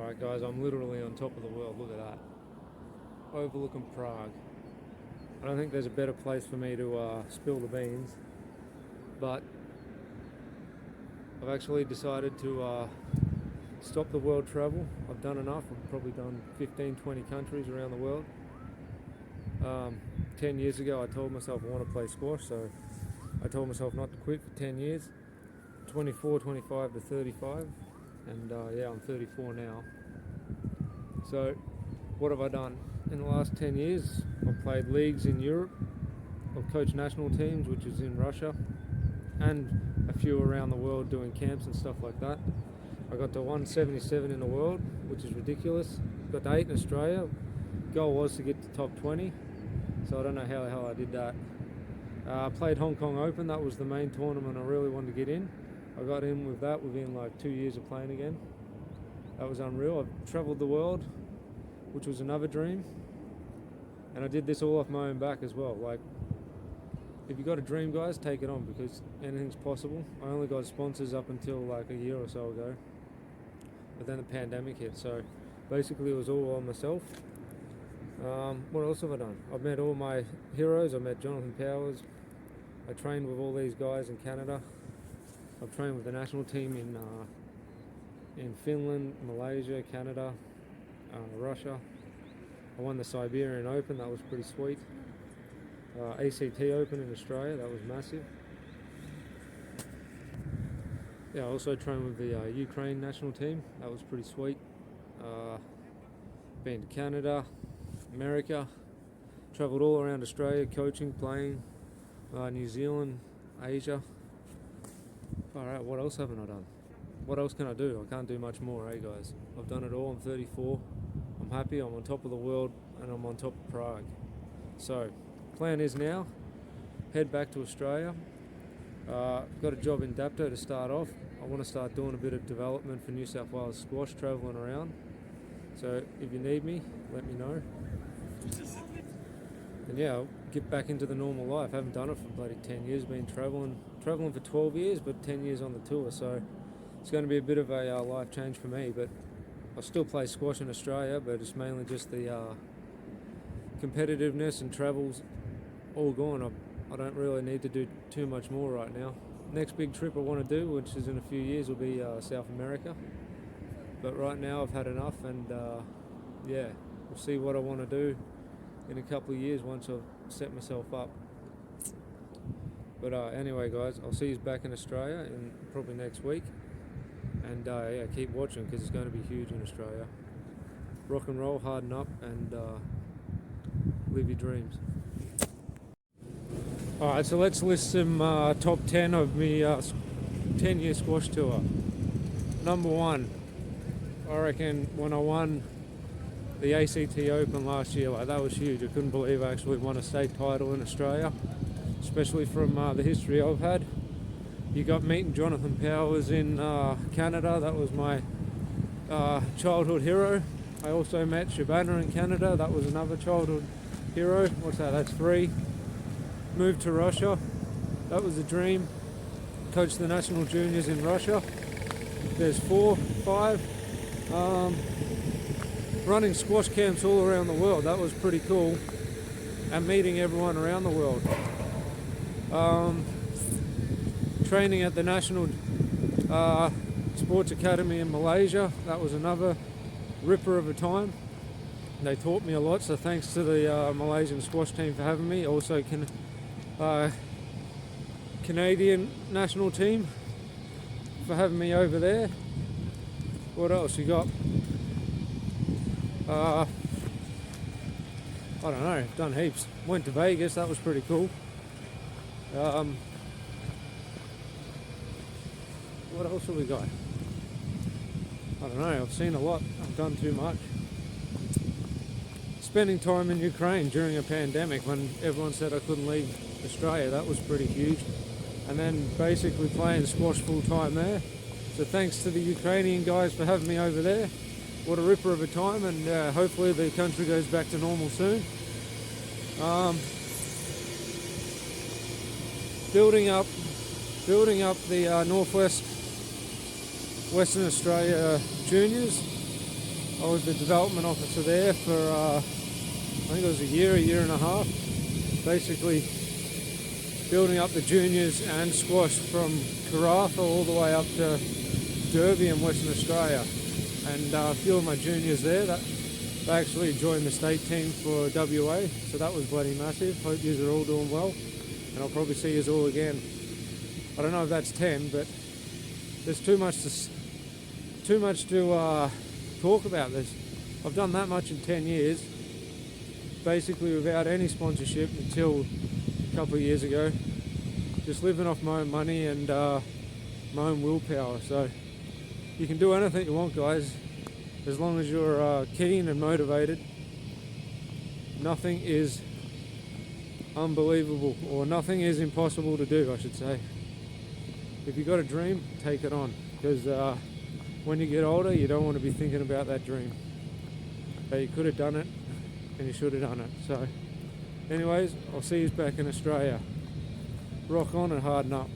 Alright guys, I'm literally on top of the world, look at that. Overlooking Prague. I don't think there's a better place for me to spill the beans, but I've actually decided to stop the world travel. I've done enough. I've probably done 15, 20 countries around the world. 10 years ago I told myself I want to play squash, so I told myself not to quit for 10 years. 24, 25 to 35, and yeah, I'm 34 now. So what have I done? In the last 10 years, I've played leagues in Europe. I've coached national teams, which is in Russia, and a few around the world doing camps and stuff like that. I got to 177 in the world, which is ridiculous. Got to 8 in Australia. Goal was to get to top 20, so I don't know how the hell I did that. I played Hong Kong Open. That was the main tournament I really wanted to get in. I got in with that within like 2 years of playing again. That was unreal. I've travelled the world, which was another dream, and I did this all off my own back as well. Like, if you got a dream, guys, take it on, because anything's possible. I only got sponsors up until like a year or so ago, but then the pandemic hit, so basically it was all on myself. What else have I done? I've met all my heroes. I met Jonathan Powers. I trained with all these guys in Canada. I've trained with the national team in Finland, Malaysia, Canada, Russia. I won the Siberian Open, that was pretty sweet. ACT Open in Australia, that was massive. Yeah, I also trained with the Ukraine national team, that was pretty sweet. Been to Canada, America, travelled all around Australia, coaching, playing, New Zealand, Asia. Alright, what else haven't I done? What else can I do? I can't do much more, guys? I've done it all. I'm 34. I'm happy. I'm on top of the world, and I'm on top of Prague. So, plan is now, head back to Australia. Got a job in Dapto to start off. I want to start doing a bit of development for New South Wales squash, travelling around. So, if you need me, let me know. And yeah, I'll get back into the normal life. I haven't done it for bloody 10 years. Been travelling for 12 years, but 10 years on the tour. So it's going to be a bit of a life change for me. But I still play squash in Australia, but it's mainly just the competitiveness and travels all gone. I don't really need to do too much more right now. Next big trip I want to do, which is in a few years, will be South America. But right now I've had enough, and yeah, we'll see what I want to do in a couple of years once I've set myself up. But anyway, guys, I'll see you back in Australia in probably next week. And yeah, keep watching, because it's going to be huge in Australia. Rock and roll, harden up, and live your dreams. Alright, so let's list some top 10 of me 10-year squash tour. Number 1, I reckon when I won the ACT Open last year, like, that was huge. I couldn't believe I actually won a state title in Australia, especially from the history I've had. You got meeting Jonathan Powers in Canada. That was my childhood hero. I also met Shabana in Canada. That was another childhood hero. What's that? That's 3. Moved to Russia. That was a dream. Coached the national juniors in Russia. There's 4, 5. Running squash camps all around the world. That was pretty cool. And meeting everyone around the world. Training at the National Sports Academy in Malaysia. That was another ripper of a time. They taught me a lot, so thanks to the Malaysian squash team for having me. Also Canadian national team for having me over there. What else you got? I don't know, done heaps. Went to Vegas, that was pretty cool. What else have we got? I don't know, I've seen a lot. I've done too much. Spending time in Ukraine during a pandemic when everyone said I couldn't leave Australia, that was pretty huge. And then basically playing squash full time there. So thanks to the Ukrainian guys for having me over there. What a ripper of a time, and hopefully the country goes back to normal soon. Building up the Northwest Western Australia juniors. I was the development officer there for I think it was a year and a half, basically building up the juniors and squash from Karratha all the way up to Derby in Western Australia. And a few of my juniors there, they actually joined the state team for WA, so that was bloody massive. Hope you are all doing well, and I'll probably see you all again. I don't know if that's 10, but there's too much to talk about this. I've done that much in 10 years, basically without any sponsorship until a couple of years ago, just living off my own money and my own willpower. So you can do anything you want, guys, as long as you're keen and motivated. Nothing is unbelievable, or nothing is impossible to do, I should say. If you've got a dream, take it on, because when you get older, you don't want to be thinking about that dream. But you could have done it, and you should have done it. So anyways, I'll see you back in Australia. Rock on and harden up.